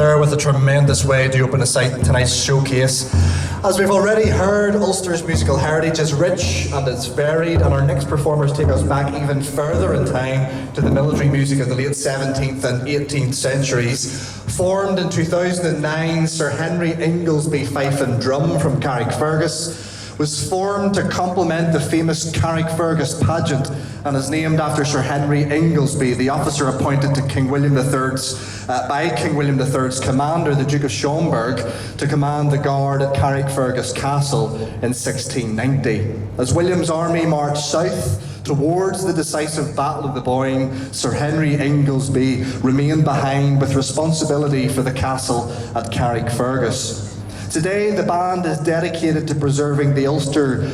there with a tremendous way to open tonight's showcase. As we've already heard, Ulster's musical heritage is rich and it's varied, and our next performers take us back even further in time to the military music of the late 17th and 18th centuries. Formed in 2009, Sir Henry Inglesby Fife and Drum from Carrickfergus was formed to complement the famous Carrickfergus pageant and is named after Sir Henry Inglesby, the officer appointed to King William III's, by King William III's commander, the Duke of Schomberg, to command the guard at Carrickfergus Castle in 1690. As William's army marched south towards the decisive Battle of the Boyne, Sir Henry Inglesby remained behind with responsibility for the castle at Carrickfergus. Today, the band is dedicated to preserving the Ulster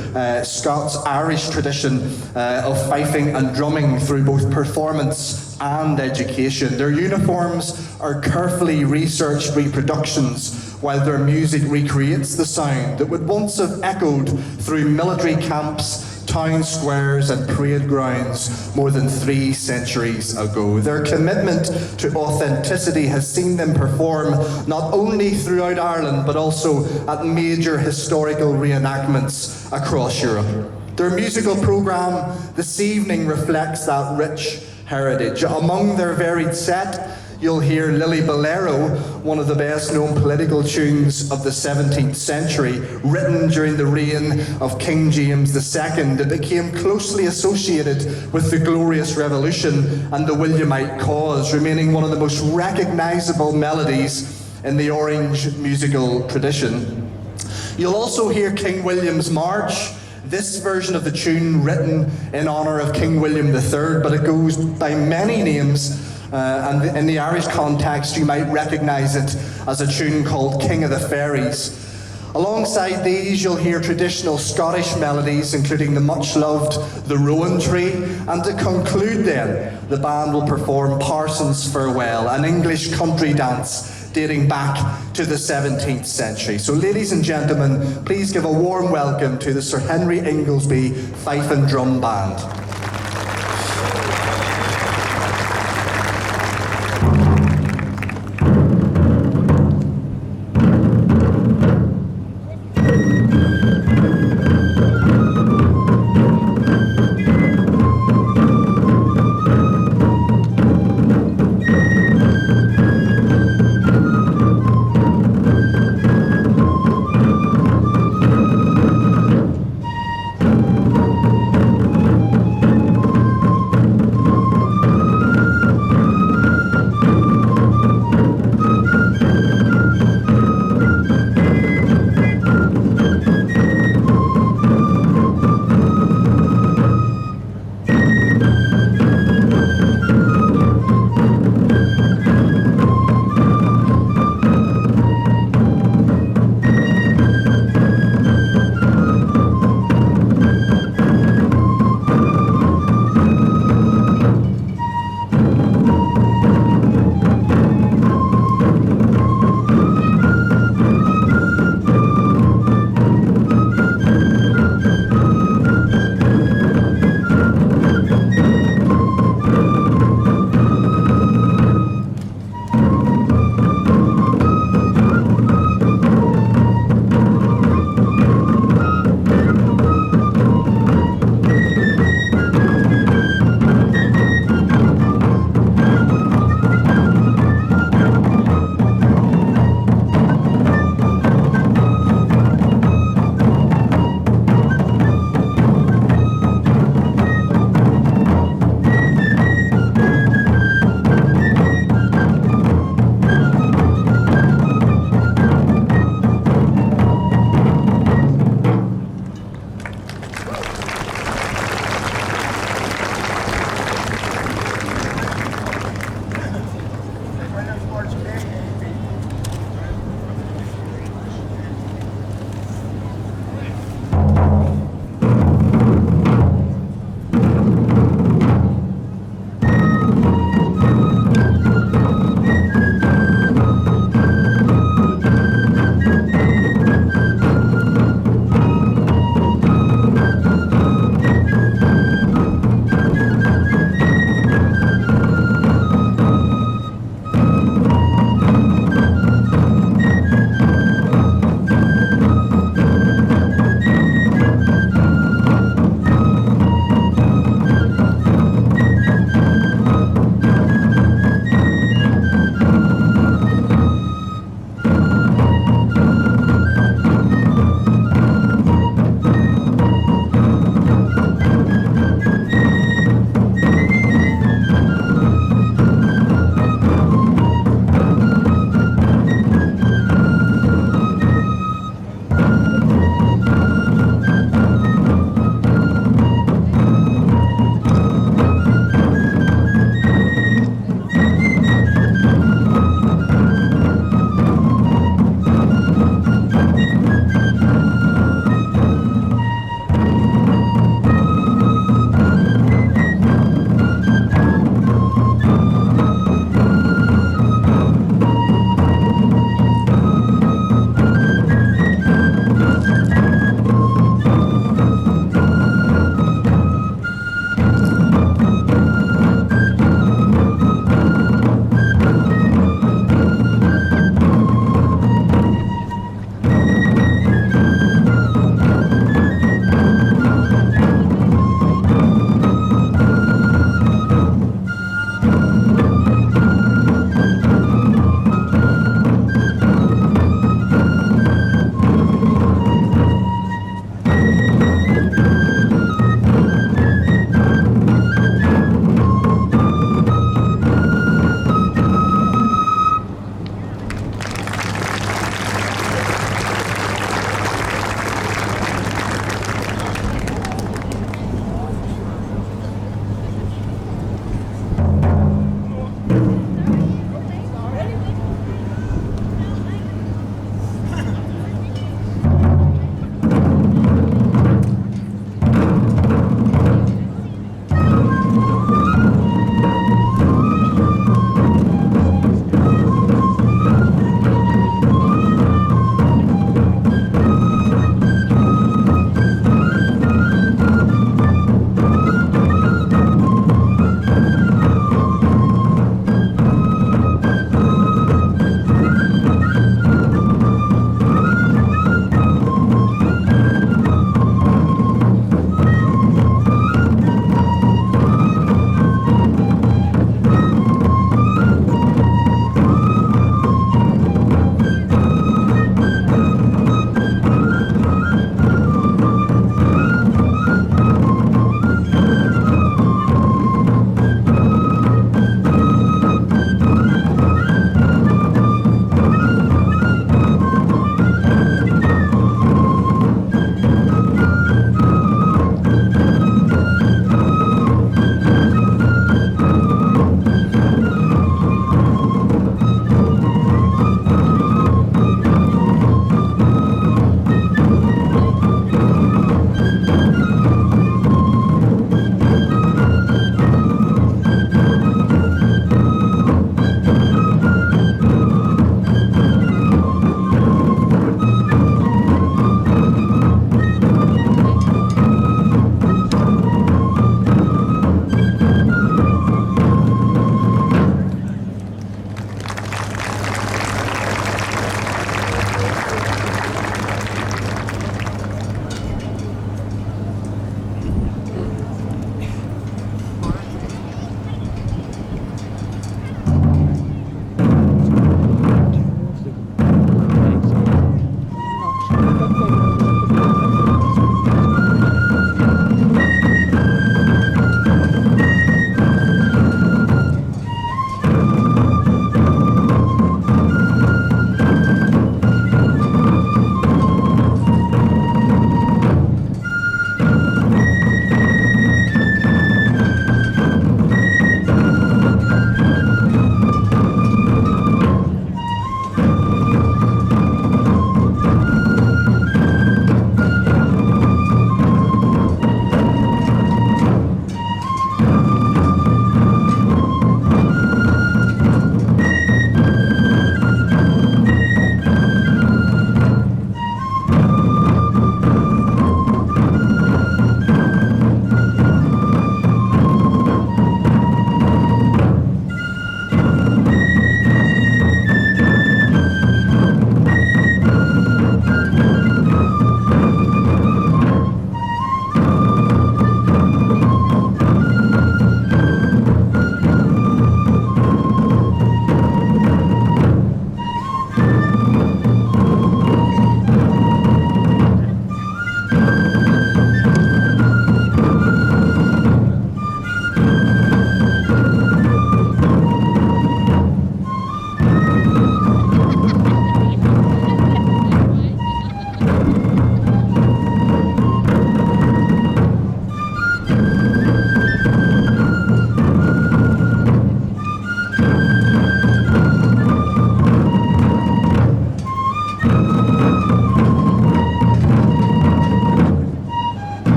Scots-Irish tradition of fifing and drumming through both performance and education. Their uniforms are carefully researched reproductions, while their music recreates the sound that would once have echoed through military camps, town squares and parade grounds more than 3 centuries ago. Their commitment to authenticity has seen them perform not only throughout Ireland but also at major historical reenactments across Europe. Their musical programme this evening reflects that rich heritage. Among their varied set, you'll hear Lily Bolero, one of the best known political tunes of the 17th century, written during the reign of King James II. It became closely associated with the Glorious Revolution and the Williamite cause, remaining one of the most recognisable melodies in the Orange musical tradition. You'll also hear King William's March, this version of the tune written in honour of King William III, but it goes by many names. And in the Irish context, you might recognise it as a tune called King of the Fairies. Alongside these, you'll hear traditional Scottish melodies, including the much-loved The Rowan Tree. And to conclude then, the band will perform Parson's Farewell, an English country dance dating back to the 17th century. So ladies and gentlemen, please give a warm welcome to the Sir Henry Inglesby Fife and Drum Band.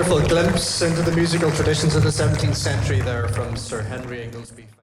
wonderful glimpse into the musical traditions of the 17th century there from Sir Henry Inglesby.